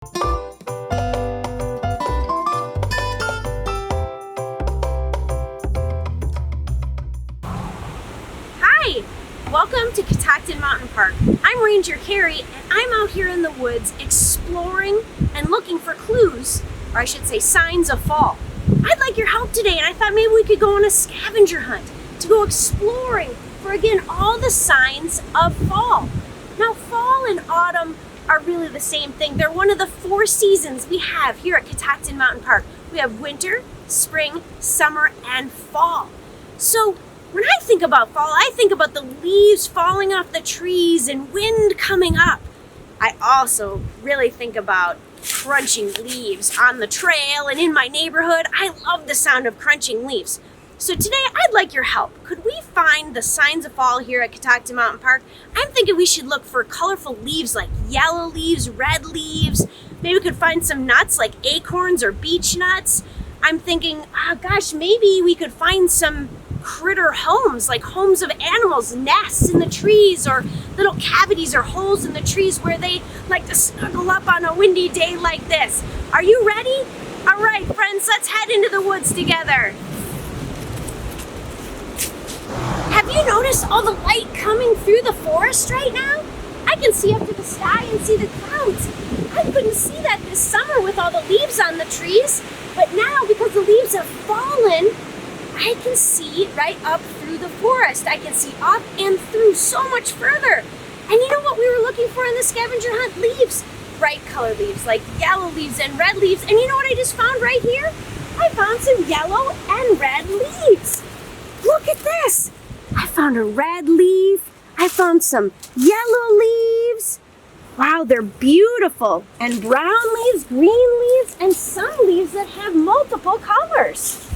Hi! Welcome to Catoctin Mountain Park. I'm Ranger Carrie, and I'm out here in the woods exploring and looking for clues, or I should say signs of fall. I'd like your help today, and I thought maybe we could go on a scavenger hunt to go exploring for, again, all the signs of fall. Now, fall and autumn are really the same thing. They're one of the 4 seasons we have here at Catoctin Mountain Park. We have winter, spring, summer, and fall. So when I think about fall, I think about the leaves falling off the trees and wind coming up. I also really think about crunching leaves on the trail and in my neighborhood. I love the sound of crunching leaves. So today I'd like your help. Could we find the signs of fall here at Catoctin Mountain Park? I'm thinking we should look for colorful leaves like yellow leaves, red leaves. Maybe we could find some nuts like acorns or beech nuts. I'm thinking, maybe we could find some critter homes, like homes of animals, nests in the trees, or little cavities or holes in the trees where they like to snuggle up on a windy day like this. Are you ready? All right, friends, let's head into the woods together. Have you noticed all the light coming through the forest right now? I can see up to the sky and see the clouds. I couldn't see that this summer with all the leaves on the trees, but now because the leaves have fallen, I can see right up through the forest. I can see up and through so much further. And you know what we were looking for in the scavenger hunt? Leaves. Bright color leaves, like yellow leaves and red leaves. And you know what I just found right here? I found some yellow and red leaves. Look at this. I found a red leaf. I found some yellow leaves. Wow, they're beautiful. And brown leaves, green leaves, and some leaves that have multiple colors.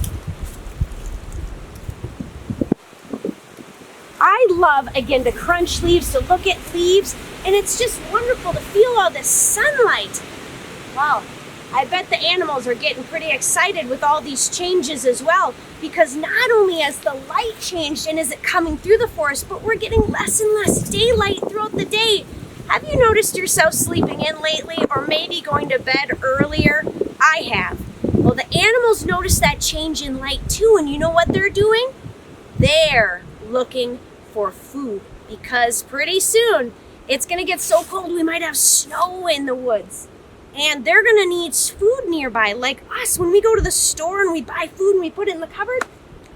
I love, again, to crunch leaves, to look at leaves, and it's just wonderful to feel all this sunlight. Wow, I bet the animals are getting pretty excited with all these changes as well, because not only has the light changed and is it coming through the forest, but we're getting less and less daylight throughout the day. Have you noticed yourself sleeping in lately, or maybe going to bed earlier? I have. Well, the animals notice that change in light too, and you know what they're doing? They're looking for food, because pretty soon it's going to get so cold we might have snow in the woods, and they're going to need food nearby. Like us, when we go to the store and we buy food and we put it in the cupboard,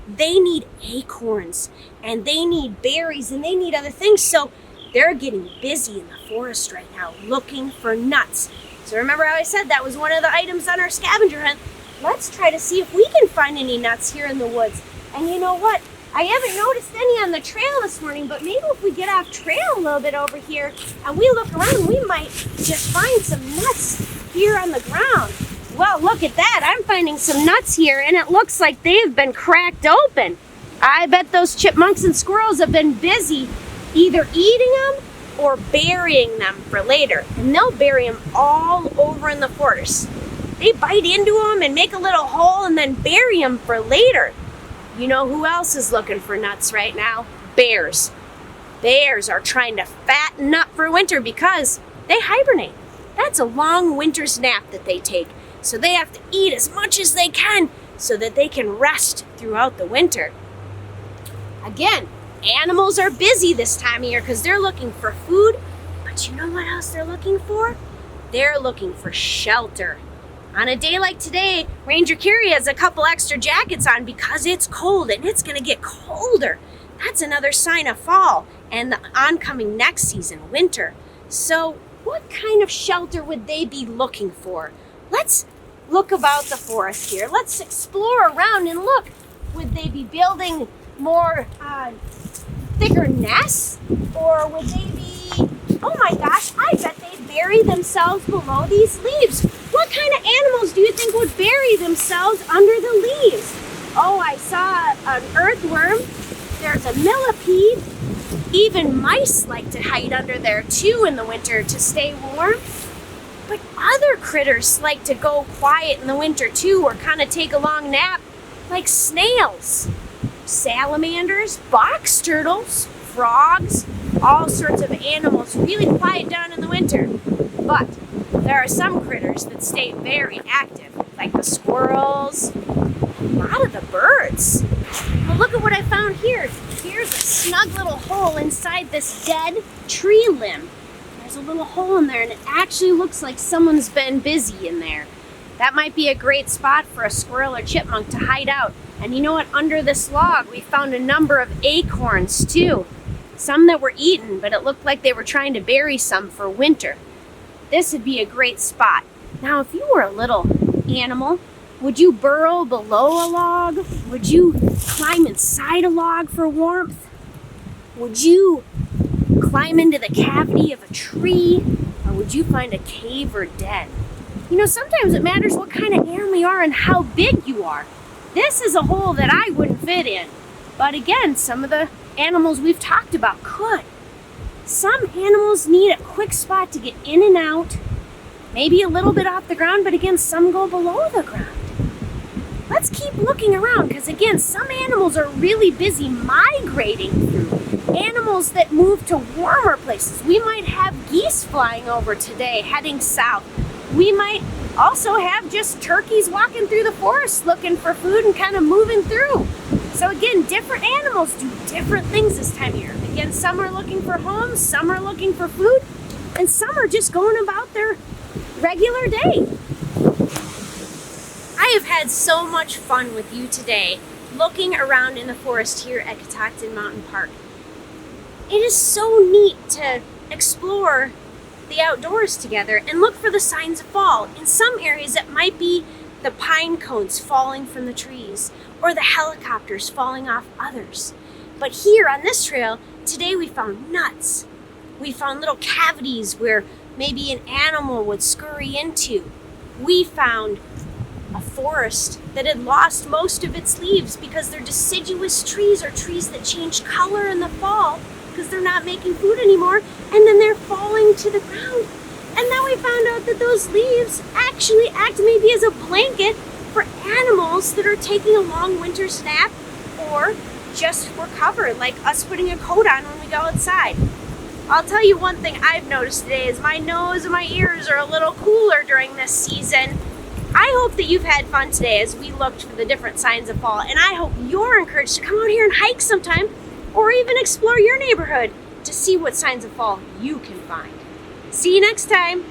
they need acorns and they need berries and they need other things. So they're getting busy in the forest right now looking for nuts. So remember how I said that was one of the items on our scavenger hunt? Let's try to see if we can find any nuts here in the woods. And you know what? I haven't noticed any on the trail this morning, but maybe if we get off trail a little bit over here and we look around, we might just find some nuts here on the ground. Well, look at that. I'm finding some nuts here, and it looks like they've been cracked open. I bet those chipmunks and squirrels have been busy either eating them or burying them for later. And they'll bury them all over in the forest. They bite into them and make a little hole and then bury them for later. You know who else is looking for nuts right now? Bears. Bears are trying to fatten up for winter because they hibernate. That's a long winter's nap that they take. So they have to eat as much as they can so that they can rest throughout the winter. Again, animals are busy this time of year because they're looking for food. But you know what else they're looking for? They're looking for shelter. On a day like today, Ranger Carrie has a couple extra jackets on because it's cold and it's going to get colder. That's another sign of fall and the oncoming next season, winter. So what kind of shelter would they be looking for? Let's look about the forest here. Let's explore around and look. Would they be building more thicker nests? Or would they be, oh my gosh, I bet they'd bury themselves below these leaves. What kind of animals do you think would bury themselves under the leaves? Oh, I saw an earthworm. There's a millipede. Even mice like to hide under there too in the winter to stay warm. But other critters like to go quiet in the winter too, or kind of take a long nap, like snails, salamanders, box turtles, frogs, all sorts of animals really quiet down in the winter. But there are some critters that stay very active, like the squirrels, a lot of the birds. Well, look at what I found here. Here's a snug little hole inside this dead tree limb. There's a little hole in there, and it actually looks like someone's been busy in there. That might be a great spot for a squirrel or chipmunk to hide out. And you know what? Under this log, we found a number of acorns too. Some that were eaten, but it looked like they were trying to bury some for winter. This would be a great spot. Now, if you were a little animal, would you burrow below a log? Would you climb inside a log for warmth? Would you climb into the cavity of a tree? Or would you find a cave or den? You know, sometimes it matters what kind of animal you are and how big you are. This is a hole that I wouldn't fit in. But again, some of the animals we've talked about could. Some animals need a quick spot to get in and out, maybe a little bit off the ground, but again, some go below the ground. Let's keep looking around, because again, some animals are really busy migrating through. Animals that move to warmer places. We might have geese flying over today, heading south. We might also have just turkeys walking through the forest looking for food and kind of moving through. So again, different animals do different things this time of year. Again, some are looking for homes, some are looking for food, and some are just going about their regular day. I have had so much fun with you today looking around in the forest here at Catoctin Mountain Park. It is so neat to explore the outdoors together and look for the signs of fall. In some areas it might be the pine cones falling from the trees or the helicopters falling off others. But here on this trail, today we found nuts. We found little cavities where maybe an animal would scurry into. We found a forest that had lost most of its leaves because they're deciduous trees or trees that change color in the fall because they're not making food anymore, and then they're falling to the ground. And then we found out that those leaves actually act maybe as a blanket for animals that are taking a long winter's nap or just for cover, like us putting a coat on when we go outside. I'll tell you one thing I've noticed today is my nose and my ears are a little cooler during this season. I hope that you've had fun today as we looked for the different signs of fall, and I hope you're encouraged to come out here and hike sometime or even explore your neighborhood to see what signs of fall you can find. See you next time.